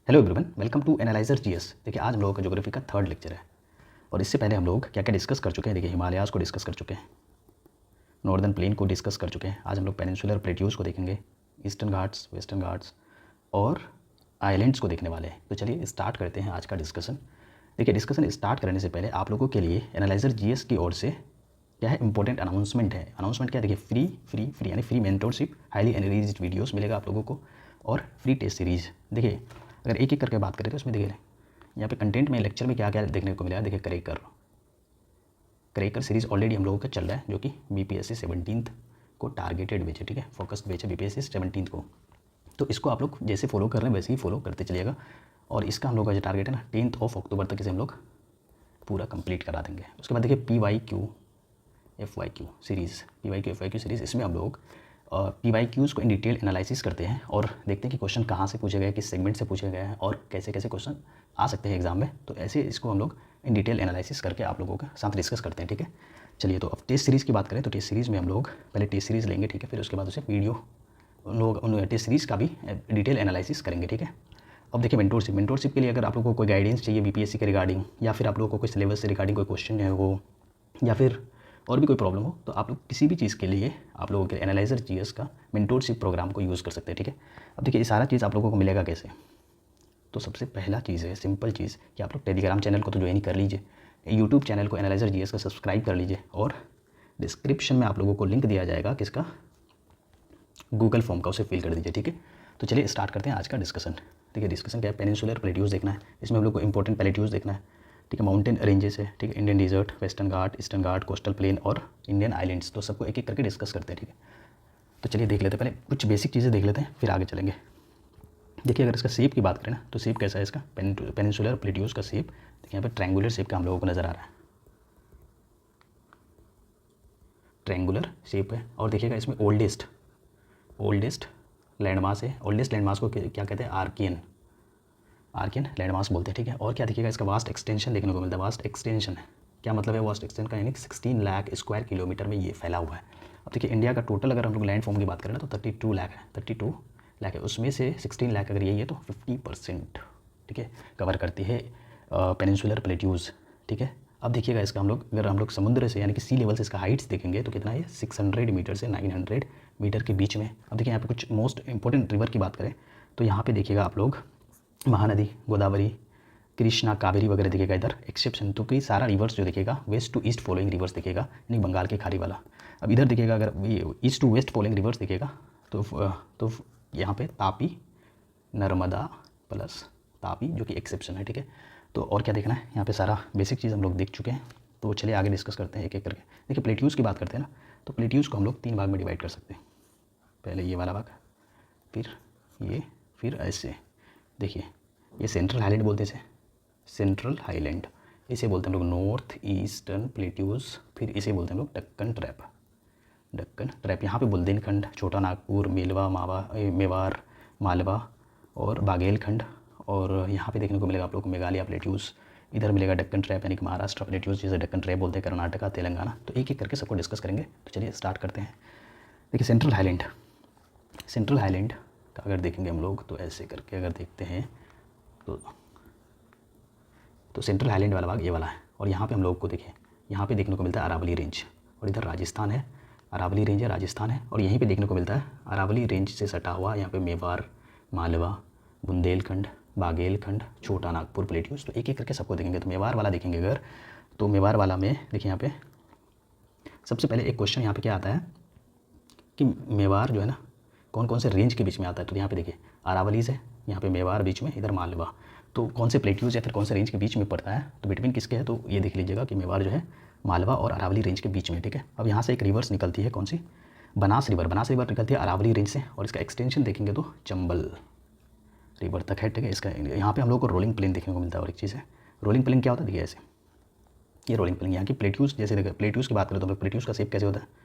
Hello everyone, welcome to analyser GS. देखिए आज हम लोगों का ज्योग्राफी का थर्ड लेक्चर है और इससे पहले हम लोग क्या क्या डिस्कस कर चुके हैं। देखिए हिमालयाज़ को डिस्कस कर चुके हैं, नॉर्दर्न प्लेन को डिस्कस कर चुके हैं। आज हम लोग पेनिनसुलर प्लेट्यूज़ को देखेंगे, ईस्टर्न घाट्स, वेस्टर्न घाट्स और आइलैंड्स को देखने वाले हैं। तो चलिए स्टार्ट करते हैं आज का डिस्कशन। देखिए डिस्कशन स्टार्ट करने से पहले आप लोगों के लिए एनालाइजर जीएस की ओर से क्या है इंपॉर्टेंट अनाउंसमेंट है। अनाउंसमेंट क्या है? देखिए फ्री यानी free mentorship, highly analysed videos मिलेगा आप लोगों को और फ्री टेस्ट सीरीज़। देखिए अगर एक एक करके बात करें तो इसमें देखिए यहाँ पे कंटेंट में लेक्चर में क्या क्या देखने को मिला है। देखिए क्रेकर सीरीज़ ऑलरेडी हम लोगों का चल रहा है, जो कि बीपीएससी 17th को टारगेटेड बेच है, ठीक है, फोकस्ड बेच है बीपीएससी 17th को। तो इसको आप लोग जैसे फॉलो कर रहे हैं वैसे ही फॉलो करते चलिएगा और इसका हम लोग का जो टारगेट है ना 10th of October तक इसे हम लोग पूरा कंप्लीट करा देंगे। उसके बाद देखिए PYQ FYQ series, PYQ FYQ series, इसमें हम लोग PYQs को इन डिटेल एनालिसिस करते हैं और देखते हैं कि क्वेश्चन कहाँ से पूछे गए, किस सेगमेंट से पूछे गए हैं और कैसे कैसे क्वेश्चन आ सकते हैं एग्जाम में। तो ऐसे इसको हम लोग इन डिटेल एनालिसिस करके आप लोगों के साथ डिस्कस करते हैं, ठीक है। चलिए तो अब टेस्ट सीरीज़ की बात करें तो टेस्ट सीरीज़ में हम लोग पहले टेस्ट सीरीज़ लेंगे, ठीक है, फिर उसके बाद उसे वीडियो उन लोग उन टेस्ट सीरीज़ का भी डिटेल एनालिसिस करेंगे, ठीक है। अब देखिए मेंटोरशिप के लिए अगर आप लोगों को कोई गाइडेंस चाहिए बीपीएससी के रिगार्डिंग, या फिर आप लोगों को कोई सिलेबस से रिगार्डिंग कोई क्वेश्चन है वो, या फिर और भी कोई प्रॉब्लम हो, तो आप लोग किसी भी चीज़ के लिए आप लोगों के एनालाइजर जीएस का मेंटोरशिप प्रोग्राम को यूज़ कर सकते हैं, ठीक है। अब देखिए ये सारा चीज़ आप लोगों को मिलेगा कैसे। तो सबसे पहला चीज़ है, सिंपल चीज़, कि आप लोग टेलीग्राम चैनल को तो ज्वाइन कर लीजिए, यूट्यूब चैनल को एनालाइजर जीएस का सब्सक्राइब कर लीजिए और डिस्क्रिप्शन में आप लोगों को लिंक दिया जाएगा किसका, गूगल फॉर्म का, उसे फिल कर दीजिए, ठीक है। तो चलिए स्टार्ट करते हैं आज का डिस्कशन। देखिए डिस्कशन क्या है, पेनिनसुलर प्लेट्यूज़ देखना है, इसमें हम लोग को इंपॉर्टेंट प्लेट्यूज़ देखना है, ठीक है। माउंटेन रेंजेस है, ठीक है, इंडियन डिजर्ट, वेस्टर्न घाट, ईस्टर्न घाट, कोस्टल प्लेन और इंडियन आइलैंड्स। तो सबको एक एक करके डिस्कस करते हैं, ठीक है। तो चलिए देख लेते हैं, पहले कुछ बेसिक चीज़ें देख लेते हैं फिर आगे चलेंगे। देखिए अगर इसका शेप की बात करें ना तो शेप कैसा है इसका, पेनिनसुलर प्लेट्यूज़ का शेप देखिए यहाँ पे ट्रायंगुलर शेप का हम लोगों को नज़र आ रहा है, ट्रायंगुलर शेप है। और देखिएगा इसमें ओल्डेस्ट लैंडमास है। ओल्डेस्ट लैंडमास को क्या कहते हैं, आर्कियन लैंडमास बोलते हैं, ठीक है। और क्या देखिएगा इसका वास्ट एक्सटेंशन देखने को मिलता है। वास्ट एक्सटेंशन है, क्या मतलब है वास्ट एक्सटेंशन का, यानी 16 लाख स्क्वायर किलोमीटर में ये फैला हुआ है। अब देखिए इंडिया का टोटल अगर हम लोग लैंड फॉर्म की बात करें ना तो 32 लाख है, 32 लाख है। उसमें से 16 लाख अगर यही है तो 50%, ठीक है, कवर करती है पेनिनसुलर प्लेट्यूज़, ठीक है। अब देखिएगा इसका अगर हम लोग समुद्र से यानी कि सी लेवल से इसका हाइट्स देखेंगे तो कितना है, 600 मीटर से 900 मीटर के बीच में। अब देखिए यहाँ पे कुछ मोस्ट इंपॉर्टेंट रिवर की बात करें तो यहाँ पे देखिएगा आप लोग महानदी, गोदावरी, कृष्णा, कावेरी वगैरह दिखेगा इधर एक्सेप्शन, तो कई सारा रिवर्स जो दिखेगा west to east following rivers दिखेगा, यानी बंगाल की खाड़ी वाला। अब इधर दिखेगा अगर east to west following rivers दिखेगा तो यहाँ पे तापी, नर्मदा प्लस तापी, जो कि एक्सेप्शन है, ठीक है। तो और क्या देखना है, यहाँ पे सारा बेसिक चीज़ हम लोग देख चुके हैं। तो चलिए आगे डिस्कस करते हैं एक एक करके। देखिए प्लेट्यूज़ की बात करते हैं ना तो प्लेट्यूज़ को हम लोग 3 भाग में डिवाइड कर सकते हैं। पहले ये वाला भाग, फिर ये, फिर ऐसे। देखिए ये सेंट्रल हाईलैंड बोलते हैं, सेंट्रल हाईलैंड इसे बोलते हैं हम लोग नॉर्थ ईस्टर्न प्लेट्यूज़। फिर इसे बोलते हैं हम लोग डक्कन ट्रैप। यहाँ पे बुंदेलखंड, छोटा नागपुर, मेवार, मालवा और बागेलखंड, और यहाँ पे देखने को मिलेगा आप लोग को मेघालय प्लेट्यूज़। इधर मिलेगा डक्कन ट्रैप यानी कि महाराष्ट्र प्लेट्यूज़, जिसे डक्कन ट्रैप बोलते हैं, कर्नाटका, तेलंगाना। तो एक एक करके सबको डिस्कस करेंगे। तो चलिए स्टार्ट करते हैं। देखिए सेंट्रल हाईलैंड का अगर देखेंगे हम लोग तो ऐसे करके अगर देखते हैं तो सेंट्रल हाईलैंड वाला भाग ये वाला है। और यहाँ पे हम लोग को देखिए यहाँ पे देखने को मिलता है अरावली रेंज, और इधर राजस्थान है, अरावली रेंज है, राजस्थान है। और यहीं पे देखने को मिलता है अरावली रेंज से सटा हुआ यहाँ पे मेवार, मालवा, बुंदेलखंड, बागेलखंड, छोटा नागपुर प्लेट्यूज़। तो एक एक करके सबको देखेंगे। तो मेवार वाला देखेंगे अगर तो मेवार वाला में देखिए यहाँ पे सबसे पहले एक क्वेश्चन यहाँ पे क्या आता है कि मेवार जो है ना कौन कौन से रेंज के बीच में आता है। तो यहाँ पे देखिए अरावलीज है, यहाँ पे मेवार बीच में, इधर मालवा। तो कौन से प्लेट्यूज़ या फिर कौन से रेंज के बीच में पड़ता है, तो बिटवीन किसके है, तो ये देख लीजिएगा कि मेवार जो है मालवा और अरावली रेंज के बीच में, ठीक है। अब यहाँ से एक रिवर्स निकलती है, कौन सी, बनास रिवर निकलती है अरावली रेंज से, और इसका एक्सटेंशन देखेंगे तो चंबल रिवर तक है, ठीक है। इसका यहाँ पे हम लोग को रोलिंग प्लेन देखने को मिलता है। और एक चीज़ है रोलिंग प्लेन, क्या होता है देखिए ऐसे, ये रोलिंग प्लेन यहाँ की प्लेट्यूज़। जैसे देखिए प्लेट्यूज़ की बात करें तो प्लेट्यूज़ का शेप कैसे होता है,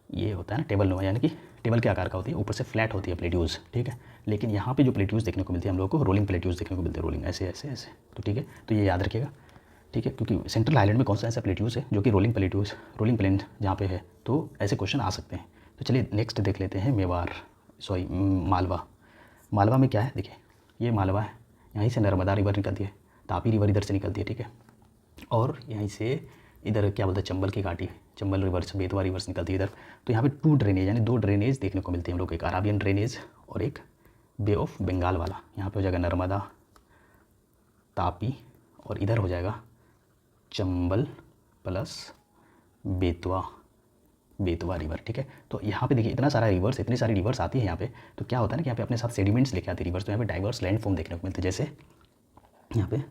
ये होता है ना टेबल नुमा, यानी कि टेबल के आकार का होती है, ऊपर से फ्लैट होती है प्लेट्यूज़, ठीक है। लेकिन यहाँ पे जो प्लेट्यूज़ देखने को मिलती है हम लोग को रोलिंग प्लेट्यूज़ देखने को मिलते हैं, रोलिंग ऐसे ऐसे ऐसे। तो ठीक है, तो ये याद रखिएगा, ठीक है, क्योंकि सेंट्रल हाईलैंड में कौन सा ऐसा प्लेट्यूज़ है जो कि रोलिंग प्लेन जहाँ पे है, तो ऐसे क्वेश्चन आ सकते हैं। तो चलिए नेक्स्ट देख लेते हैं मालवा में क्या है। देखिए ये मालवा है, यहीं से नर्मदा रिवर निकलती है, तापी रिवर इधर से निकलती है, ठीक है। और यहीं से इधर क्या बोलते हैं चंबल की घाटी, चंबल रिवर से बेतवा रिवर से निकलती है इधर। तो यहाँ पे 2 ड्रेनेज यानी 2 ड्रेनेज देखने को मिलती है हम लोग, एक अराबियन ड्रेनेज और एक बे ऑफ बंगाल वाला। यहाँ पे हो जाएगा नर्मदा, तापी, और इधर हो जाएगा चंबल प्लस बेतवा रिवर, ठीक है। तो यहाँ पे देखिए इतनी सारी रिवर्स आती है यहाँ पे। तो क्या होता है ना कि यहाँ पे अपने साथ सेडिमेंट्स लेके आती है रिवर्स, तो यहाँ पे डाइवर्स लैंड फॉर्म देखने को मिलते हैं। जैसे यहाँ पे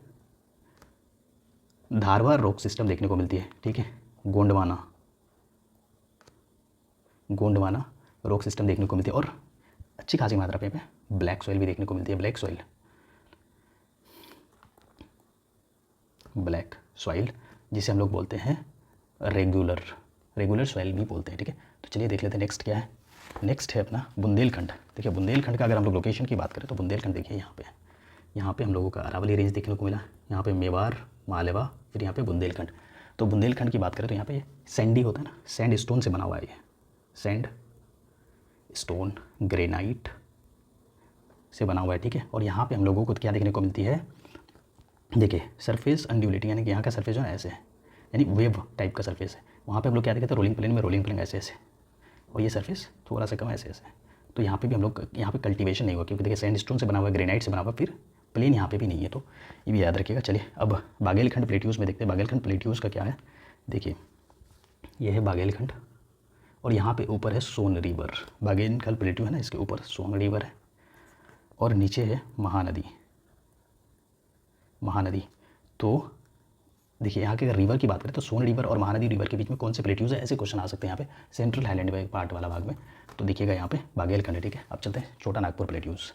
धारवाड़ रॉक सिस्टम देखने को मिलती है, ठीक है। गोंडवाना रॉक सिस्टम देखने को मिलती है, और अच्छी खासी मात्रा पे ब्लैक सॉइल भी देखने को मिलती है। ब्लैक सॉइल जिसे हम लोग बोलते हैं रेगुलर सॉइल भी बोलते हैं, ठीक है। तो चलिए देख लेते हैं नेक्स्ट क्या है। नेक्स्ट है अपना बुंदेलखंड। देखिए बुंदेलखंड का अगर हम लोग लोकेशन की बात करें तो बुंदेलखंड देखिए यहाँ पे हम लोगों का अरावली रेंज देखने को मिला, यहाँ पे मेवाड़, मालवा, फिर यहाँ पे बुंदेलखंड। तो बुंदेलखंड की बात करें तो यहाँ पे सैंडी होता है ना, सैंड स्टोन से बना हुआ है, ये सैंड स्टोन ग्रेनाइट से बना हुआ है, ठीक है। और यहाँ पे हम लोगों को क्या देखने को मिलती है, देखिए सरफेस अनड्यूलिटी, यानी कि यहाँ का सरफेस जो है ऐसे है, यानी वेव टाइप का सरफेस है। वहाँ पे हम लोग क्या देखते हैं रोलिंग प्लेन ऐसे ऐसे, और ये सरफेस थोड़ा सा कम ऐसे ऐसे। तो यहाँ पे भी हम लोग यहाँ पे कल्टीवेशन नहीं हुआ, क्योंकि देखिए सैंडस्टोन से बना हुआ है, ग्रेनाइट से बना हुआ, फिर प्लेन यहाँ पे भी नहीं है, तो ये भी याद रखिएगा। चलिए अब बागेलखंड प्लेट्यूज़ में देखते हैं। बागेलखंड प्लेट्यूज़ का क्या है, देखिए ये है बागेलखंड, और यहाँ पे ऊपर है सोन रिवर। बागेलखंड प्लेट्यू है ना, इसके ऊपर सोन रिवर है, और नीचे है महानदी। तो देखिए यहाँ के अगर रिवर की बात करें तो सोन रिवर और महानदी रिवर के बीच में कौन से प्लेट्यूज़ है, ऐसे क्वेश्चन आ सकते हैं यहाँ पे सेंट्रल हाईलैंड में पार्ट वाला भाग में। तो देखिएगा यहाँ पे बागेलखंड है, ठीक है। अब चलते हैं छोटा नागपुर प्लेट्यूज़।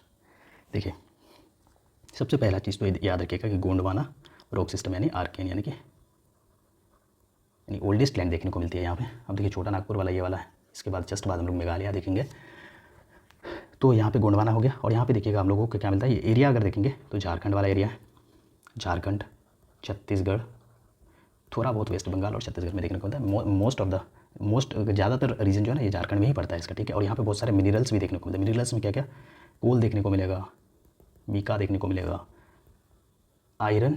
देखिए सबसे पहला चीज़ तो याद रखिएगा कि गोंडवाना रॉक सिस्टम यानी आर्कियन, यानी ओल्डेस्ट लैंड देखने को मिलती है यहाँ पे। अब देखिए छोटा नागपुर वाला ये वाला है, इसके बाद जस्ट बाद हम लोग मेघालय देखेंगे। तो यहाँ पे गोंडवाना हो गया, और यहाँ पे देखिएगा हम लोगों को क्या मिलता है, ये एरिया अगर देखेंगे तो झारखंड वाला एरिया है, झारखंड, छत्तीसगढ़, थोड़ा बहुत वेस्ट बंगाल और छत्तीसगढ़ में देखने को मिलता है। मोस्ट ज़्यादातर रीजन जो है ना ये झारखंड में ही पड़ता है इसका, ठीक है। और यहाँ पे बहुत सारे मिनरल्स भी देखने को मिलते हैं। मिनरल्स में क्या क्या, कोल देखने को मिलेगा, मीका देखने को मिलेगा, आयरन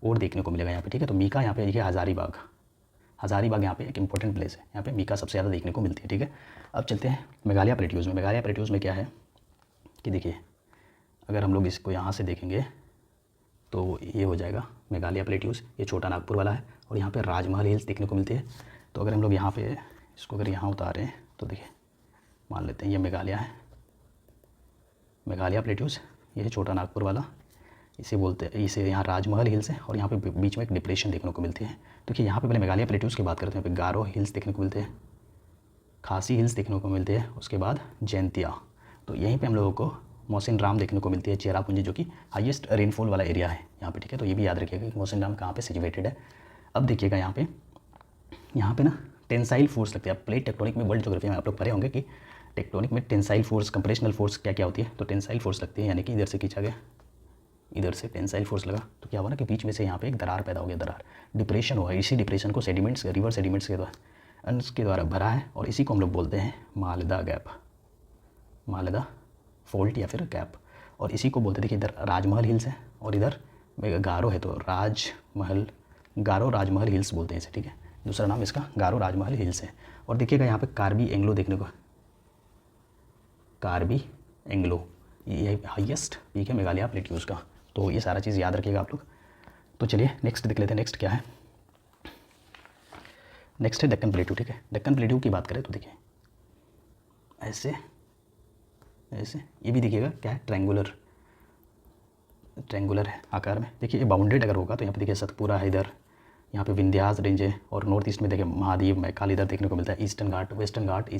और देखने को मिलेगा यहाँ पे, ठीक है। तो मीका यहाँ पे देखिए हज़ारीबाग यहाँ पे एक इंपॉर्टेंट प्लेस है, यहाँ पे मीका सबसे ज़्यादा देखने को मिलती है, ठीक है। अब चलते हैं मेघालय प्लेट्यूज़ में क्या है कि देखिए अगर हम लोग इसको यहाँ से देखेंगे तो ये हो जाएगा मेघालय प्लेट्यूज़, ये छोटा नागपुर वाला है, और यहाँ पे राजमहल हिल्स देखने को मिलती है। तो अगर हम लोग यहाँ पे इसको अगर यहाँ उतारें तो देखिए मान लेते हैं ये मेघालय है, मेघालय प्लेट्यूज़, ये है छोटा नागपुर वाला, इसे बोलते हैं, इसे यहाँ राजमहल हिल्स है, और यहाँ पे बीच में एक डिप्रेशन देखने को मिलती है। देखिए यहाँ पे पहले मेघालय प्लेट्यूज़ की बात करते हैं, यहाँ पे गारो हिल्स देखने को मिलते हैं, खासी हिल्स देखने को मिलते हैं, उसके बाद जैंतिया। तो यहीं पे हम लोगों को मौसिनराम देखने को मिलती है, चेरापूंजी, जो कि हाईएस्ट रेनफॉल वाला एरिया है यहाँ पे, ठीक है। तो ये भी याद रखिएगा कि मौसिनराम कहाँ पे सिचुएटेड है। अब देखिएगा यहाँ पे ना टेंसाइल फोर्स लगती है। प्लेट टेक्टोनिक में वर्ल्ड ज्योग्राफी में आप लोग पढ़े होंगे कि टेक्टोनिक में टेंसाइल फोर्स, कंप्रेशनल फोर्स क्या क्या होती है। तो टेंसाइल फोर्स लगती है, यानी कि इधर से खींचा गया, इधर से टेंसाइल फोर्स लगा, तो क्या हुआ ना कि बीच में से यहाँ पे एक दरार पैदा हो गया, दरार डिप्रेशन हुआ। इसी डिप्रेशन को सेडिमेंट्स, रिवर सेडिमेंट्स के द्वारा भरा है, और इसी को हम लोग बोलते हैं मालदा गैप, मालदा फॉल्ट या फिर गैप। और इसी को बोलते, देखिए इधर राजमहल हिल्स है और इधर गारो है, तो गारो राजमहल हिल्स बोलते हैं इसे, ठीक है। दूसरा नाम इसका गारो राजमहल हिल्स है। और देखिएगा यहाँ पे कार्बी एंग्लो देखने को, कार्बी एंग्लो ये हाईएस्ट पीक है मेघालय प्लेट्यूज़ का। तो ये सारा चीज़ याद रखिएगा आप लोग। तो चलिए नेक्स्ट देख लेते हैं। नेक्स्ट क्या है, नेक्स्ट है डेक्कन प्लेट्यू, ठीक है। डेक्कन प्लेट्यू की बात करें तो देखिए ऐसे ऐसे, ये भी देखिएगा क्या है, ट्रैंगुलर है आकार में। देखिए ये बाउंडेड अगर होगा तो यहाँ पे देखिए सतपुरा है, इधर यहाँ पे विंध्यास रेंज है, और नॉर्थ ईस्ट में देखिए महादेव मैकाल इधर देखने को मिलता है, ईस्टर्न घाट, वेस्टर्न घाट,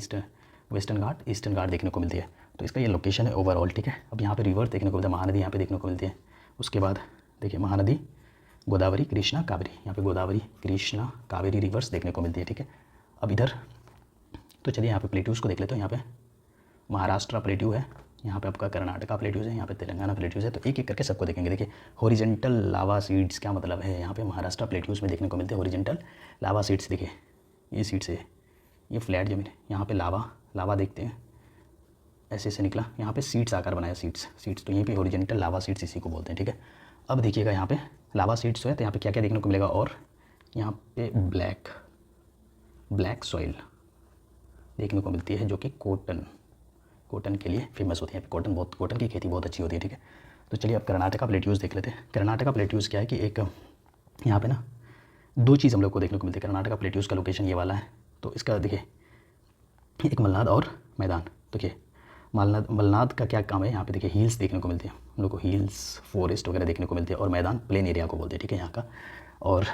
ईस्टर्न घाट देखने को मिलती है। तो इसका ये लोकेशन है ओवरऑल, ठीक है। अब यहाँ पे रिवर देखने को मिलता है, महानदी यहाँ पे देखने को मिलती है। उसके बाद देखिए महानदी, गोदावरी, कृष्णा, कावेरी, यहाँ पे गोदावरी, कृष्णा, कावेरी रिवर्स देखने को मिलती है, ठीक है। अब इधर तो चलिए यहाँ पे प्लेट्यूज़ को देख लेते हैं। यहाँ पे महाराष्ट्र प्लेट्यू है, यहाँ पे आपका कर्नाटका प्लेट्यूज़ है, यहाँ पे तेलंगाना प्लेट्यूज़ है। तो एक एक करके सबको देखेंगे। देखिए हॉरिजेंटल लावा सीड्स क्या मतलब है, यहाँ पे महाराष्ट्र प्लेट्यूज़ में देखने को मिलते हैं हॉरिजेंटल लावा सीड्स। देखिए ये सीड्स है, ये फ्लैट जमीन है, यहाँ पे लावा देखते हैं ऐसे से निकला, यहाँ पे सीड्स आकार बनाया, सीड्स तो यहीं पे हॉरिजॉन्टल लावा सीड्स इसी को बोलते हैं, ठीक है। अब देखिएगा यहाँ पे लावा सीड्स है तो यहाँ पे क्या क्या देखने को मिलेगा, और यहाँ पे ब्लैक सॉइल देखने को मिलती है जो कि कॉटन के लिए फेमस होती है। कॉटन की खेती बहुत अच्छी होती है, ठीक है। तो चलिए अब कर्नाटका प्लेट्यूज देख लेते हैं। कर्नाटका प्लेट्यूज क्या है कि एक यहाँ पे ना दो चीज़ हम लोग को देखने को मिलती है। कर्नाटका प्लेट्यूज का लोकेशन ये वाला है, तो इसका देखिए एक मलनाद और मैदान। तो देखिए मलनाद का क्या काम है, यहाँ पे देखिए हिल्स देखने को मिलती है हम लोग को, हिल्स फॉरेस्ट वगैरह देखने को मिलती है, और मैदान प्लेन एरिया को बोलते हैं, ठीक है यहाँ का। और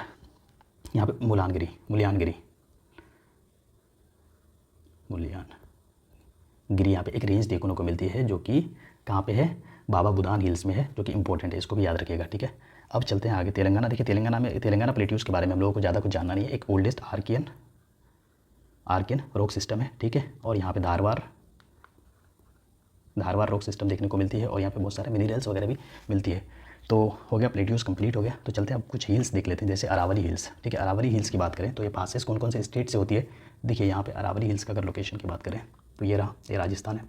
यहाँ पे मुलियानगिरी यहाँ पे एक रेंज देखने को मिलती है जो कि कहाँ पे है, बाबा बुदान हिल्स में है, जो कि इंपॉर्टेंट है, इसको भी याद रखिएगा, ठीक है। अब चलते हैं आगे तेलंगाना। देखिए तेलंगाना प्लेट्यूज के बारे में हम लोगों को ज़्यादा कुछ जानना नहीं है। एक ओल्डेस्ट आर्कियन रॉक सिस्टम है, ठीक है। और यहाँ पे धारवार रॉक सिस्टम देखने को मिलती है, और यहाँ पे बहुत सारे मिनरल्स वगैरह भी मिलती है। तो हो गया, प्लेट्यूज कंप्लीट हो गया। तो चलते हैं अब कुछ हिल्स देख लेते हैं, जैसे अरावली हिल्स, ठीक है। अरावली हिल्स की बात करें तो ये पासेस कौन कौन से स्टेट से होती है। देखिए यहाँ पे अरावली हिल्स का अगर लोकेशन की बात करें तो ये रहा, ये राजस्थान है,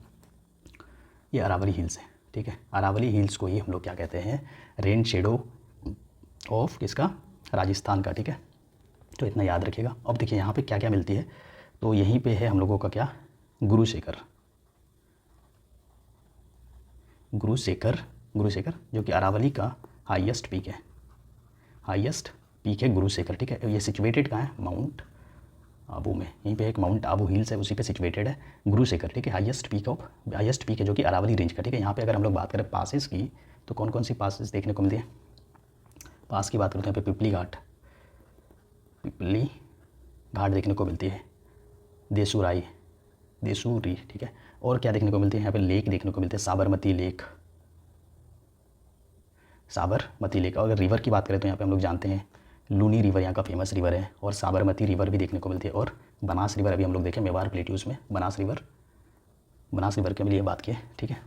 ये अरावली हिल्स है, ठीक है। अरावली हिल्स को ही हम लोग क्या कहते हैं, रेन शेडो ऑफ किसका, राजस्थान का, ठीक है। तो इतना याद रखिएगा। अब देखिए यहाँ पे क्या क्या मिलती है, तो यहीं पे है हम लोगों का क्या, गुरुशेखर जो कि अरावली का हाईएस्ट पीक है, गुरुशेखर, ठीक है। ये सिचुएटेड कहाँ है, माउंट आबू में, यहीं पे एक माउंट आबू हिल्स है, उसी पे सिचुएटेड है गुरुशेखर, ठीक है। हाईएस्ट पीक है जो कि अरावली रेंज का, ठीक है। यहाँ पे अगर हम लोग बात करें पासेस की, तो कौन कौन सी पासेस देखने को मिलती है। पास की बात करते हैं, यहाँ पे पिपली घाट देखने को मिलती है, देसूरी, ठीक है। और क्या देखने को मिलती है, यहाँ पे लेक देखने को मिलते हैं, साबरमती लेक। और अगर रिवर की बात करें तो यहाँ पे हम लोग जानते हैं लूनी रिवर यहाँ का फेमस रिवर है, और साबरमती रिवर भी देखने को मिलती है, और बनास रिवर अभी हम लोग देखें मेवाड़ प्लेट्यूज में, बनास रिवर के लिए बात की है, ठीक है।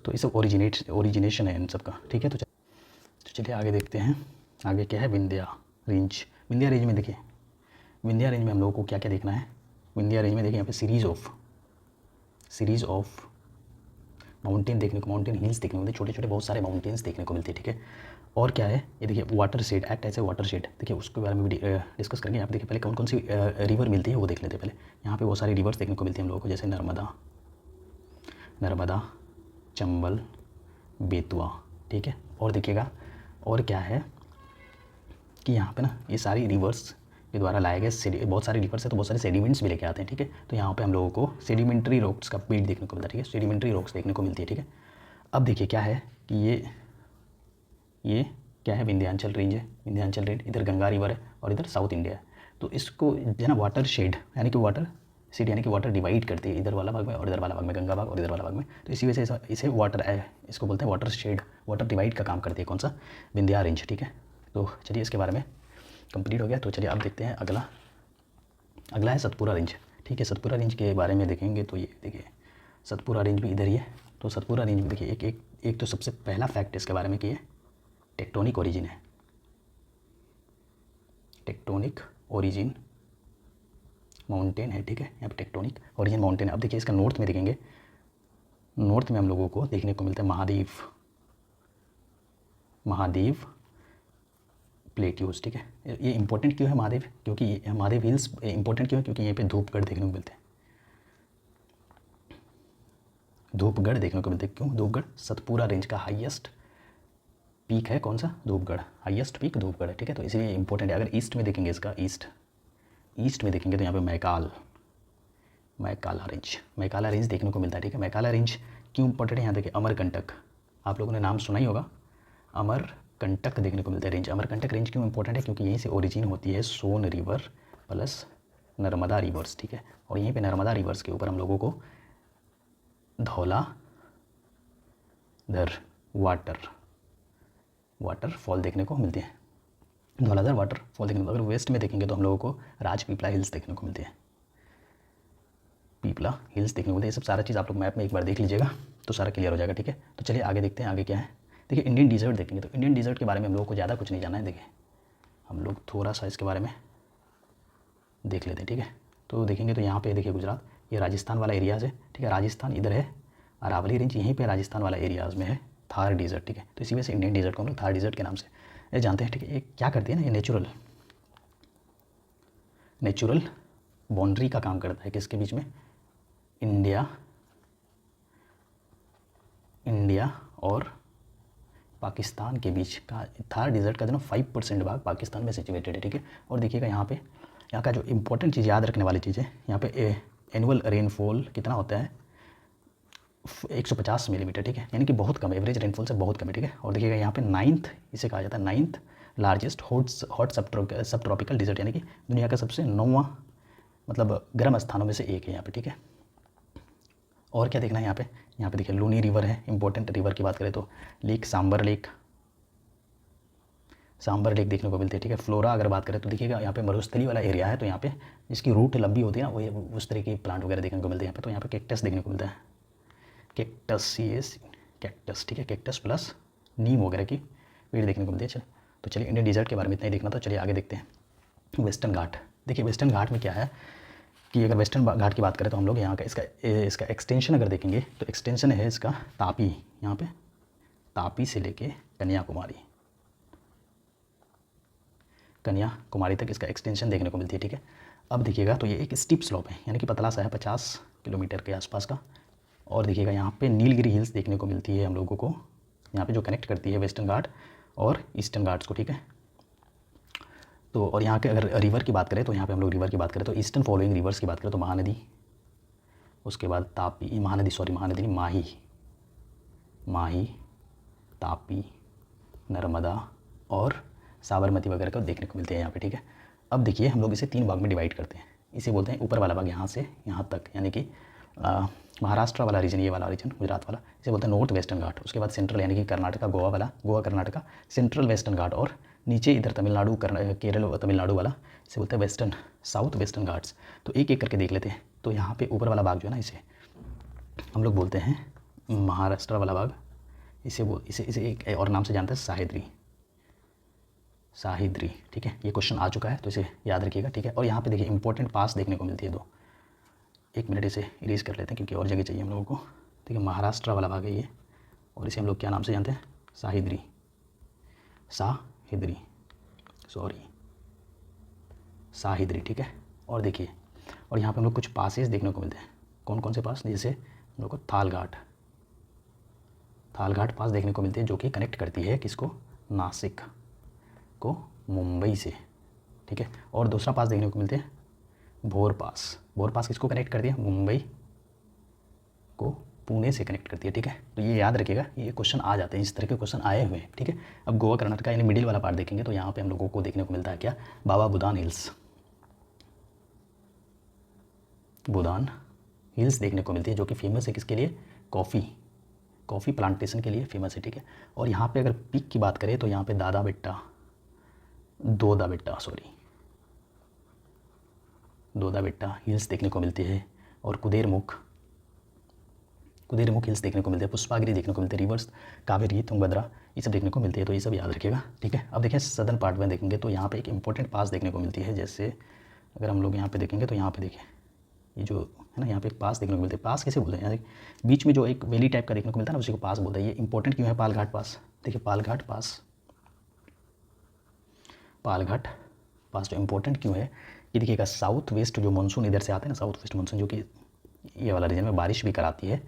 तो ये सब ओरिजिनेशन है इन सब का, ठीक है। तो चलिए आगे देखते हैं, आगे क्या है, विंध्या रेंज में देखिए, विंध्या रेंज में हम लोगों को क्या क्या देखना है। विंध्या रेंज में देखिए यहाँ पे सीरीज़ ऑफ माउंटेन हिल्स देखने को मिलते हैं, छोटे छोटे बहुत सारे माउंटेन्स देखने को मिलते हैं, ठीक है। और क्या है, ये देखिए वाटर शेड एक्ट ऐसे वाटर शेड, देखिए उसके बारे में भी डिस्कस करेंगे। यहाँ पे देखिए पहले कौन कौन सी रिवर मिलती है वो देख लेते हैं पहले। यहाँ पे बहुत सारी रिवर्स देखने को मिलती है हम लोगों को, जैसे नर्मदा, चंबल, बेतवा, ठीक है। और देखिएगा और क्या है कि यहाँ पे ना ये सारी रिवर्स के द्वारा लाए गए बहुत सारे रिवर्स है, तो बहुत सारे सेडिमेंट्स भी लेके आते हैं, ठीक है। तो यहाँ पे हम लोगों को सेडिमेंट्री रॉक्स का पेड़ देखने को मिलता है, ठीक है। सेडिमेंट्री रॉक्स देखने को मिलती है, ठीक है। अब देखिए क्या है कि ये क्या है, विंध्याचल रेंज है, इधर गंगा रिवर है और इधर साउथ इंडिया है। तो इसको जो है ना वाटर शेड यानी कि वाटर डिवाइड करती है, इधर वाला भाग में और इधर वाला भाग में, गंगा भाग और इधर वाला भाग में। तो इसी वजह से इसे इसको बोलते हैं वाटर शेड, वाटर डिवाइड का काम करती है, कौन सा, विंध्या रेंज, ठीक है। तो चलिए इसके बारे में कंप्लीट हो गया। तो चलिए अब देखते हैं अगला है सतपुरा रेंज, ठीक है। सतपुरा रेंज के बारे में देखेंगे तो ये देखिए सतपुरा रेंज भी इधर ही है। तो सतपुरा रेंज में देखिए एक तो सबसे पहला फैक्ट इसके बारे में कि ये टेक्टोनिक ओरिजिन माउंटेन है, ठीक है। यहाँ पे टेक्टोनिक ओरिजिन माउंटेन है। अब देखिए इसका नॉर्थ में देखेंगे, नॉर्थ में हम लोगों को देखने को मिलता है महादेव प्लेट्यूज, ठीक है। ये इंपॉर्टेंट क्यों है महादेव, क्योंकि महादेव हिल्स इंपॉर्टेंट क्यों है, क्योंकि यहाँ पे धूपगढ़ देखने को मिलते हैं, क्यों धूपगढ़, सतपुरा रेंज का हाईएस्ट पीक है कौन सा, धूपगढ़, हाईएस्ट पीक धूपगढ़ है, ठीक है। तो इसलिए इंपॉर्टेंट है। अगर ईस्ट में देखेंगे इसका ईस्ट में देखेंगे तो यहाँ पे मैकाला रेंज देखने को मिलता है, ठीक है। मैकाला रेंज क्यों इंपॉर्टेंट है, यहाँ देखिए अमरकंटक, आप लोगों ने नाम सुना ही होगा, अमरकंटक देखने को मिलता है रेंज। अमरकंटक रेंज क्यों इंपॉर्टेंट है, क्योंकि यहीं से ओरिजिन होती है सोन रिवर प्लस नर्मदा रिवर्स, ठीक है। और यहीं पे नर्मदा रिवर्स के ऊपर हम लोगों को धौलाधर वाटरफॉल देखने को मिलते हैं, धौलाधर वाटरफॉल देखने को। अगर वेस्ट में देखेंगे तो हम लोगों को राजपीपला हिल्स देखने को मिलती है, ये सब सारा चीज़ आप लोग मैप में एक बार देख लीजिएगा तो सारा क्लियर हो जाएगा, ठीक है। तो चलिए आगे देखते हैं, आगे क्या है। देखिए इंडियन डिजर्ट देखेंगे तो इंडियन डिजर्ट के बारे में हम लोगों को ज़्यादा कुछ नहीं जानना है। देखिए हम लोग थोड़ा सा इसके बारे में देख लेते हैं, ठीक है। तो देखेंगे तो यहाँ पे देखिए गुजरात, ये राजस्थान वाला एरियाज़ है, ठीक है। राजस्थान इधर है अरावली रेंज यहीं पे राजस्थान वाला एरियाज़ में है, थार डिज़र्ट, ठीक है। तो इसी वजह से इंडियन डिज़र्ट को हम लोग थार डिज़र्ट के नाम से ये जानते हैं, ठीक है। ये क्या करती है ना, ये नेचुरल बाउंड्री का काम करता है किसके बीच में, इंडिया और पाकिस्तान के बीच का। थार डिज़र्ट का जो ना 5% भाग पाकिस्तान में सिचुएटेड है, ठीक है। और देखिएगा यहाँ का जो इंपॉर्टेंट चीज़ याद रखने वाली चीज़ है, यहाँ पे एनुअल रेनफॉल कितना होता है, 150 मिलीमीटर, ठीक है। यानी कि बहुत कम, एवरेज रेनफॉल से बहुत कम है, ठीक है। और देखिएगा यहाँ पे 9th इसे कहा जाता है 9th लार्जेस्ट हॉट सब ट्रॉपिकल डिज़र्ट, यानी कि दुनिया का सबसे 9वां मतलब गर्म स्थानों में से एक है यहाँ पे, ठीक है। और क्या देखना है यहाँ पे देखिए लूनी रिवर है, इंपॉर्टेंट रिवर की बात करें तो सांबर लेक देखने को मिलती है, ठीक है। फ्लोरा अगर बात करें तो देखिएगा यहाँ पे मरुस्थली वाला एरिया है, तो यहाँ पे इसकी रूट लंबी होती है ना, वो उस तरह की प्लांट वगैरह देखने को मिलते हैं यहाँ पे। तो यहाँ पे कैक्टस देखने को मिलता है, कैक्टस, ठीक है। कैक्टस प्लस नीम वगैरह की पेड़ देखने को मिलती है। चलिए, तो चलिए इंडियन डिज़र्ट के बारे में इतना ही देखना, तो चलिए आगे देखते हैं। वेस्टर्न घाट, देखिए वेस्टर्न घाट में क्या है कि अगर वेस्टर्न घाट की बात करें तो हम लोग यहाँ का इसका एक्सटेंशन अगर देखेंगे तो एक्सटेंशन है इसका तापी, यहाँ पे तापी से लेके कन्याकुमारी तक इसका एक्सटेंशन देखने को मिलती है, ठीक है। अब देखिएगा तो ये एक स्टीप स्लोप है, यानी कि पतला सा है, 50 किलोमीटर के आसपास का। और देखिएगा यहाँ पे नीलगिरी हिल्स देखने को मिलती है हम लोगों को, यहाँ पे जो कनेक्ट करती है वेस्टर्न घाट और ईस्टर्न घाट्स को, ठीक है। तो और यहाँ के अगर रिवर की बात करें तो यहाँ पे हम लोग रिवर की बात करें तो ईस्टर्न फॉलोइंग रिवर्स की बात करें तो महानदी, उसके बाद तापी, महानदी नहीं, माही, तापी, नर्मदा और साबरमती वगैरह का देखने को मिलते हैं यहाँ पे, ठीक है। अब देखिए हम लोग इसे 3 भाग में डिवाइड करते हैं। इसे बोलते हैं ऊपर वाला भाग यहाँ से यहाँ तक, यानी कि महाराष्ट्र वाला रीजन, ये वाला रीजन गुजरात वाला, इसे बोलते हैं नॉर्थ वेस्टर्न घाट। उसके बाद सेंट्रल यानी कि कर्नाटका, गोवा कर्नाटका सेंट्रल वेस्टर्न घाट। और नीचे इधर तमिलनाडु, केरल तमिलनाडु वाला, इसे बोलते हैं साउथ वेस्टर्न घाट्स। तो एक एक करके देख लेते हैं। तो यहाँ पे ऊपर वाला भाग जो है ना, इसे हम लोग बोलते हैं महाराष्ट्र वाला भाग, इसे एक और नाम से जानते हैं साहिद्री, ठीक है। ये क्वेश्चन आ चुका है तो इसे याद रखिएगा, ठीक है। और यहाँ पे देखिए इंपॉर्टेंट पास देखने को मिलती है 2, 1 मिनट इसे इरेज कर लेते हैं क्योंकि और जगह चाहिए हम लोगों को, ठीक है। महाराष्ट्र वाला भाग है ये, और इसे हम लोग क्या नाम से जानते हैं, साहिद्री, ठीक है। और देखिए, और यहाँ पे हम लोग कुछ पासेस देखने को मिलते हैं। कौन कौन से पास, जैसे हम लोग को थाल घाट पास देखने को मिलती है, जो कि कनेक्ट करती है किसको, नासिक को मुंबई से, ठीक है। और दूसरा पास देखने को मिलते हैं भोर पास किसको कनेक्ट करती है, मुंबई को पुणे से कनेक्ट करती है, ठीक है। तो ये याद रखिएगा, ये क्वेश्चन आ जाते हैं, इस तरह के क्वेश्चन आए हुए हैं, ठीक है। अब गोवा कर्नाटका यानी मिडिल वाला पार्ट देखेंगे तो यहाँ पे हम लोगों को देखने को मिलता है क्या, बाबा बुदान हिल्स देखने को मिलती है, जो कि फेमस है किसके लिए, कॉफ़ी प्लांटेशन के लिए फेमस है, ठीक है। और यहाँ पे अगर पीक की बात करें तो यहाँ पे दोदा बेट्टा हिल्स देखने को मिलती है, और कुदेरमुख हिल्स देखने को मिलते हैं, पुष्पागिरी देखने को मिलते हैं, रिवर्स कावेरी, तुंगभद्रा, ये सब देखने को मिलती है। तो ये सब याद रखिएगा, ठीक है। अब देखिए सदर्न पार्ट में देखेंगे तो यहाँ पे एक इंपॉर्टेंट पास देखने को मिलती है। जैसे अगर हम लोग यहाँ पे देखेंगे तो यहाँ पे देखिए ये जो है ना, यहाँ पे एक पास देखने को मिलते हैं। पास कैसे बोलते हैं, बीच में जो एक वैली टाइप का देखने को मिलता है ना, उसी को पास बोलते हैं। ये इंपॉर्टेंट क्यों है, पालघाट पास, देखिए पालघाट पास जो इंपॉर्टेंट क्यों है, ये देखिएगा साउथ वेस्ट जो मानसून इधर से आता है ना, साउथ वेस्ट मानसून जो कि ये वाला रीजन में बारिश भी कराती है,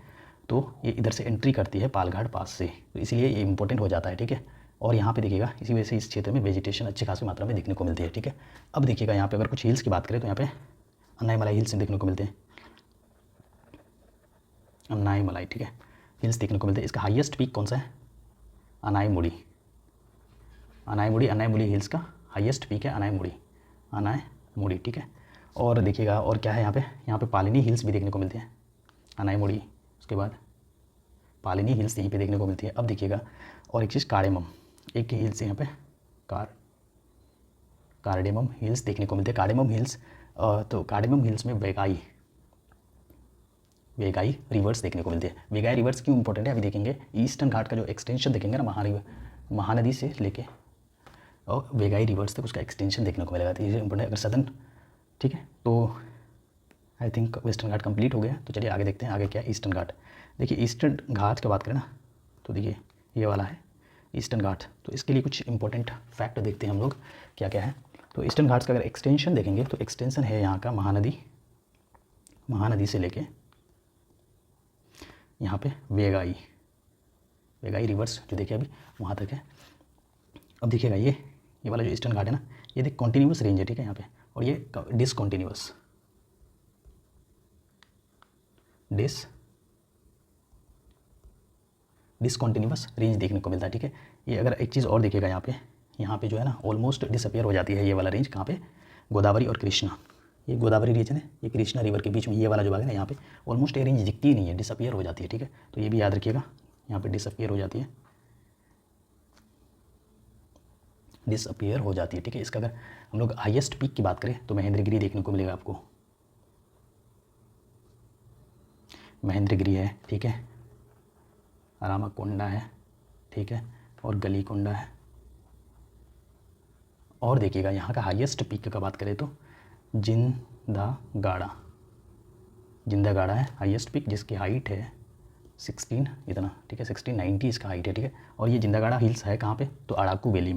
तो ये इधर से एंट्री करती है पालघाट पास से, तो इसलिए ये इंपॉर्टेंट हो जाता है, ठीक है। और यहाँ पे देखिएगा इसी वजह से इस क्षेत्र में वेजिटेशन अच्छी खासी मात्रा में देखने को मिलती है, ठीक है। अब देखिएगा यहाँ पे अगर कुछ हिल्स की बात करें तो यहाँ पे अन्नाईमलाई हिल्स देखने को मिलते हैं, अन्नाईमलाई, ठीक है, हिल्स देखने को मिलते हैं। इसका हाईएस्ट पीक कौन सा है, अन्नाईमुड़ी हिल्स का हाईएस्ट पीक है अन्नाईमुड़ी, ठीक है। और देखिएगा और क्या है यहाँ पे पालिनी हिल्स भी देखने को मिलती हैं, अन्नाईमुड़ी, उसके बाद पालिनी हिल्स यहीं पे देखने को मिलती है। अब देखिएगा और एक चीज़ कार्डेमम, एक हिल्स यहाँ पे कार्डेमम हिल्स देखने को मिलते हैं। कार्डेमम हिल्स तो कार्डेमम हिल्स में वेगाई रिवर्स देखने को मिलती है। वेगाई रिवर्स क्यों इंपॉर्टेंट है अभी देखेंगे। ईस्टर्न घाट का जो एक्सटेंशन देखेंगे ना, महानदी से लेके और वेगाई रिवर्स तक उसका एक्सटेंशन देखने को मिलेगा, तो ये इंपॉर्टेंट है। अगर सदर्न, ठीक है, तो I think western Ghat complete हो गया। तो चलिए आगे देखते हैं, आगे क्या है ईस्टर्न घाट। देखिए ईस्टर्न घाट की बात करें ना, तो देखिए ये वाला है ईस्टर्न घाट। तो इसके लिए कुछ इंपॉर्टेंट फैक्ट देखते हैं हम लोग क्या क्या है। तो ईस्टर्न घाट्स का अगर एक्सटेंशन देखेंगे तो एक्सटेंशन है यहाँ का महानदी से लेके यहाँ पे वेगाई रिवर्स जो देखिए अभी वहाँ तक है। अब देखिएगा ये वाला जो ईस्टर्न घाट है ना, ये देख कॉन्टिन्यूस रेंज है, ठीक है यहाँ पे, और ये डिसकॉन्टिन्यूस रेंज देखने को मिलता है, ठीक है। ये अगर एक चीज़ और देखिएगा यहाँ पे जो है ना ऑलमोस्ट डिसअपियर हो जाती है ये वाला रेंज। कहाँ पे? गोदावरी और कृष्णा, ये गोदावरी रीजन है, ये कृष्णा रिवर के बीच में ये वाला जो भाग है ना, यहाँ पे ऑलमोस्ट ये रेंज दिखती ही नहीं है, डिसअपियर हो जाती है, ठीक है। तो ये भी याद रखिएगा, यहाँ पे डिसअपियर हो जाती है, ठीक है। इसका अगर हम लोग हाईएस्ट पीक की बात करें तो महेंद्रगिरी देखने को मिलेगा आपको, महेंद्रगिरी है, ठीक है, रामाकोंडा है, ठीक है, और गलीकोंडा है। और देखिएगा यहाँ का हाईएस्ट पीक का बात करें तो जिंदागाड़ा है हाईएस्ट पीक, जिसकी हाइट है 16 इतना, ठीक है, 1690 इसका हाइट है, ठीक है। और ये जिंदागाड़ा हिल्स है कहाँ पे? तो अराकू वैली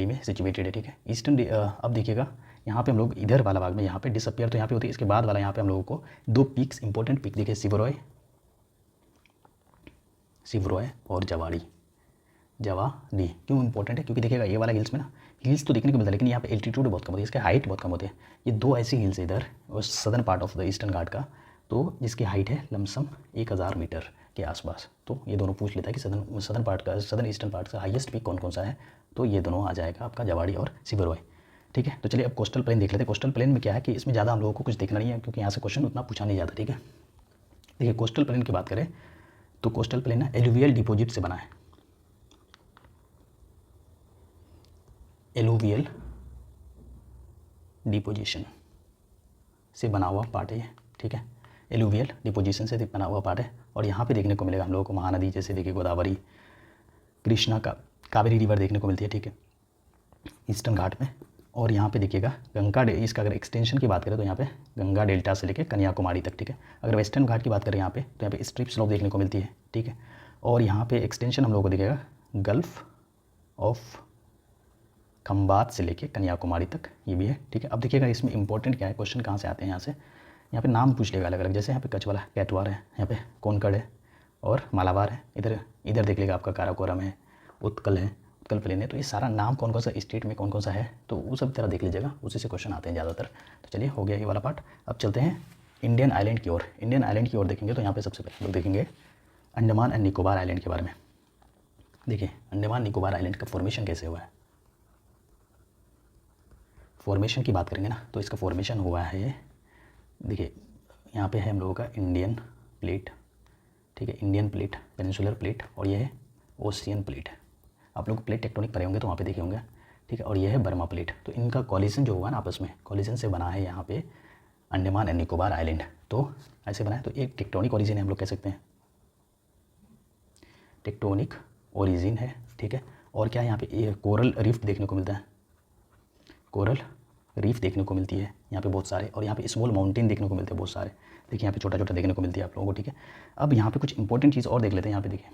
में सिचुएटेड है, ठीक है। ईस्टर्न अब देखिएगा यहाँ पे हम लोग इधर वाला भाग में यहाँ पे डिसअपियर तो यहाँ पे होती है, इसके बाद वाला यहाँ पे हम लोगों को दो पीक्स इंपॉर्टेंट पीक देखिए, सिवरॉय और जवाड़ी क्यों इंपॉर्टेंट है? क्योंकि देखिएगा ये वाला हिल्स में ना, हिल्स तो देखने को मिलता है लेकिन यहाँ पे एल्टीट्यूड बहुत कम होती है, इसके हाइट बहुत कम होती है। ये दो ऐसी हिल्स है इधर और southern part of the Eastern Ghat का, तो जिसकी हाइट है लमसम 1000 मीटर के आसपास। तो ये दोनों पूछ लेता है कि सदर्न ईस्टर्न पार्ट का हाईएस्ट पीक कौन कौन सा है, तो ये दोनों आ जाएगा आपका जवाड़ी और सिवरॉय, ठीक है। तो चलिए अब कोस्टल प्लेन देख लेते हैं। कोस्टल प्लेन में क्या है कि इसमें ज़्यादा हम लोगों को कुछ देखना नहीं है, क्योंकि यहाँ से क्वेश्चन उतना पूछा नहीं जाता, ठीक है। देखिए कोस्टल प्लेन की बात करें तो कोस्टल प्लेन ना एलुवियल डिपोजिट से बना है, एलुवियल डिपोजिशन से बना हुआ पार्ट है ये, ठीक है, एलुवियल डिपोजिशन से बना हुआ पार्ट है। और यहाँ पे देखने को मिलेगा हम लोगों को महानदी, जैसे देखिए गोदावरी, कृष्णा, कावेरी रिवर देखने को मिलती है, ठीक है, ईस्टर्न घाट में। और यहाँ पे देखिएगा इसका अगर एक्सटेंशन की बात करें तो यहाँ पे गंगा डेल्टा से लेकर कन्याकुमारी तक, ठीक है। अगर वेस्टर्न घाट की बात करें यहाँ पे तो यहाँ पे स्ट्रिप स्लोप देखने को मिलती है, ठीक है। और यहाँ पे एक्सटेंशन हम लोगों को दिखेगा गल्फ ऑफ खंबात से लेके कन्याकुमारी तक, ये भी है, ठीक है। अब देखिएगा इसमें इंपॉर्टेंट क्या है, क्वेश्चन कहाँ से आते हैं यहाँ पे नाम पूछ लेगा अलग अलग, जैसे यहाँ पे कच्छ वाला कैटवार है, यहाँ पे कोनकड़ है और मालाबार है, इधर देख लेगा आपका काराकोरम है, उत्कल प्लेन है। तो ये सारा नाम कौन कौन सा स्टेट में कौन कौन सा है, तो वो सब तरह देख लीजिएगा, उसी से क्वेश्चन आते हैं ज़्यादातर। तो चलिए हो गया ये वाला पार्ट। अब चलते हैं इंडियन आइलैंड की ओर देखेंगे। तो यहाँ पे सबसे पहले लोग देखेंगे अंडमान एंड निकोबार आइलैंड के बारे में। देखिए अंडमान निकोबार आइलैंड का फॉर्मेशन कैसे हुआ है, फॉर्मेशन की बात करेंगे ना तो इसका फॉर्मेशन हुआ है, देखिए यहाँ पे है हम लोगों का इंडियन प्लेट, ठीक है, इंडियन प्लेट, पेनिनसुलर प्लेट, और ये है ओशियन प्लेट। आप लोग प्लेट टेक्टोनिक पढ़े होंगे तो वहाँ पे देखे होंगे, ठीक है। और ये है बर्मा प्लेट। तो इनका कॉलिजन जो हुआ ना आपस में, कॉलिजन से बना है यहाँ पे अंडमान एंड निकोबार आइलैंड। तो ऐसे बना है, तो एक टेक्टोनिक ओरिजिन है, हम लोग कह सकते हैं टेक्टोनिक ओरिजिन है, ठीक है। और क्या है यहाँ पे ये कोरल रीफ देखने को मिलता है, कोरल रीफ देखने को मिलती है यहाँ पे बहुत सारे, और यहाँ पे स्मॉल माउंटेन देखने को मिलते हैं बहुत सारे, देखिए यहाँ पे छोटा छोटा देखने को मिलती है आप लोगों को, ठीक है। अब यहाँ पे कुछ इंपॉर्टेंट चीज़ और देख लेते हैं। यहाँ पे देखिए,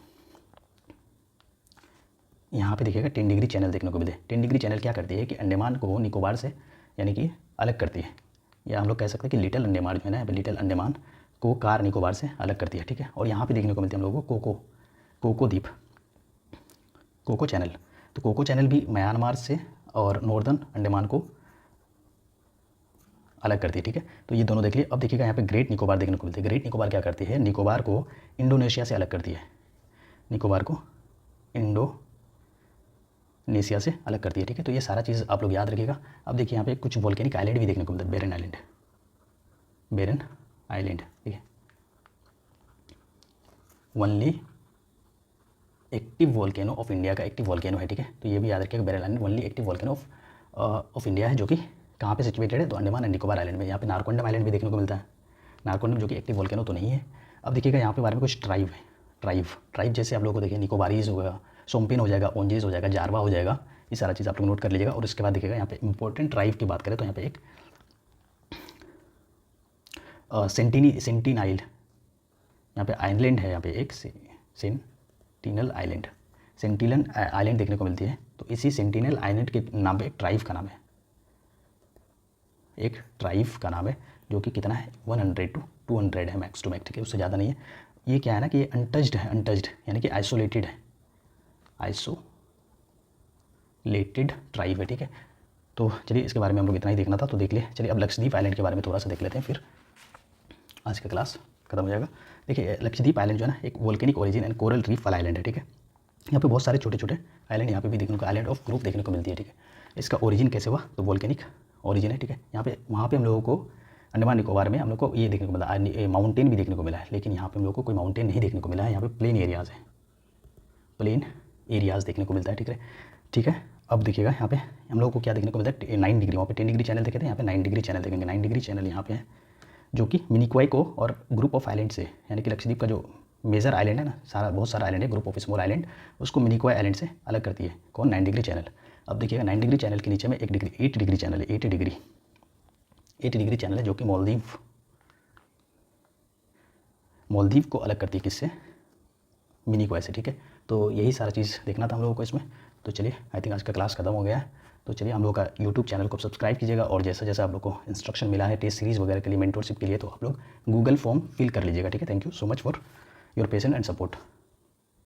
यहाँ पे देखिएगा 10 डिग्री चैनल देखने को मिलते हैं। 10 डिग्री चैनल क्या करती है कि अंडमान को निकोबार से यानी कि अलग करती है, या हम लोग कह सकते हैं कि लिटिल अंडमान जो है ना, यहाँ पे लिटिल अंडमान को कार निकोबार से अलग करती है, ठीक है। और यहाँ पे देखने को मिलते हैं हम लोगों को कोको द्वीप, कोको चैनल। तो कोको चैनल भी म्यांमार से और नॉर्दर्न अंडमान को अलग करती है, ठीक है। तो ये दोनों देख लिए। अब देखिएगा यहाँ पे ग्रेट निकोबार देखने को मिलती है। ग्रेट निकोबार क्या करती है, निकोबार को इंडोनेशिया से अलग करती है, निकोबार को इंडोनेशिया से अलग करती है, ठीक है। तो ये सारा चीज़ आप लोग याद रखिएगा। अब देखिए यहाँ पे कुछ वोल्केनिक आइलैंड भी देखने को मिलता है, बेरन आइलैंड, ठीक है, only active volcano of India का एक्टिव वोल्केनो है, ठीक है। तो ये भी याद रखिएगा, Barren Island only active volcano of India है, जो कि कहाँ पे सिचुएटेड है, तो अंडमान एंड निकोबार आइलैंड में। यहाँ पे नारकोंडम आइलैंड भी देखने को मिलता है, नारकोंडम जो कि एक्टिव वोल्केनो तो नहीं है। अब देखिएगा यहाँ पे बारे में कुछ ट्राइब है, ट्राइब जैसे आप लोगों को देखिए निकोबारीज होगा, सोम्पिन हो जाएगा, ओंजेज हो जाएगा, जारवा हो जाएगा, ये सारा चीज़ आप लोग नोट कर लीजिएगा। और उसके बाद देखिएगा यहाँ पे इंपॉर्टेंट ट्राइब की बात करें तो यहाँ पे एक सेंटिनाइल, यहाँ पे आइलैंड है, यहाँ पे एक सेंटिनल आइलैंड, सेंटिनल आइलैंड देखने को मिलती है। तो इसी सेंटिनल आइलैंड के नाम पे एक ट्राइब का नाम है, एक ट्राइब का नाम है जो कि कितना है 100 to 200 है मैक्स टू मैक्स, ठीक है, उससे ज़्यादा नहीं है। ये क्या है ना कि ये अनटच्ड है, अनटच्ड यानी कि आइसोलेटेड है, आइसोलेटेड ट्राइब है, ठीक है। तो चलिए इसके बारे में हम लोग इतना ही देखना था, तो देख लिए। चलिए अब लक्षद्वीप आइलैंड के बारे में थोड़ा सा देख लेते हैं, फिर आज का क्लास खत्म हो जाएगा। देखिए लक्षद्वीप आइलैंड जो है ना एक volcanic origin and coral reef वाला आइलैंड है, ठीक है। यहाँ पे बहुत सारे छोटे छोटे आइलैंड यहाँ पे भी देखने को, आइलैंड ऑफ ग्रुप देखने को मिलती है, ठीक है। इसका ओरिजिन कैसे हुआ, तो वोल्केनिक ओरिजिन है, ठीक है। यहाँ पे वहाँ पे हम लोगों को अंडमान निकोबार में हम लोग को ये देखने को मिला, माउंटेन भी देखने को मिला है, लेकिन यहाँ पे हम लोग को कोई माउंटेन नहीं देखने को मिला है। यहाँ पे प्लेन एरियाज़ है, प्लेन एरियाज़ देखने को मिलता है, ठीक है, ठीक है। अब देखिएगा यहाँ पे हम लोगों को क्या देखने को मिलता है 9 डिग्री, वहाँ पे 10 डिग्री चैनल देखे थे, यहाँ पे 9 डिग्री चैनल देखेंगे। 9 डिग्री चैनल यहाँ पे है जो कि मिनिकॉय को और ग्रुप ऑफ आइलैंड से, यानी कि लक्षद्वीप का जो मेजर आइलैंड है ना, सारा बहुत सारा आइलैंड है, ग्रुप ऑफ स्मॉल आइलैंड, उसको मिनिकॉय आइलैंड से अलग करती है। कौन, 9 डिग्री चैनल। अब देखिएगा 9 डिग्री चैनल के नीचे में 8 डिग्री चैनल है, 8 डिग्री चैनल है जो कि मालदीव को अलग करती है, किससे, मिनिकॉय से, ठीक है। तो यही सारा चीज़ देखना था हम लोगों को इसमें। तो चलिए आई थिंक आज का क्लास खत्म हो गया है। तो चलिए हम लोग का यूट्यूब चैनल को सब्सक्राइब कीजिएगा, और जैसा जैसा आप लोग को इंस्ट्रक्शन मिला है टेस्ट सीरीज़ वगैरह के लिए, मेंटरशिप के लिए, तो आप लोग गूगल फॉर्म फिल कर लीजिएगा, ठीक है। Thank you so much for your patience and support.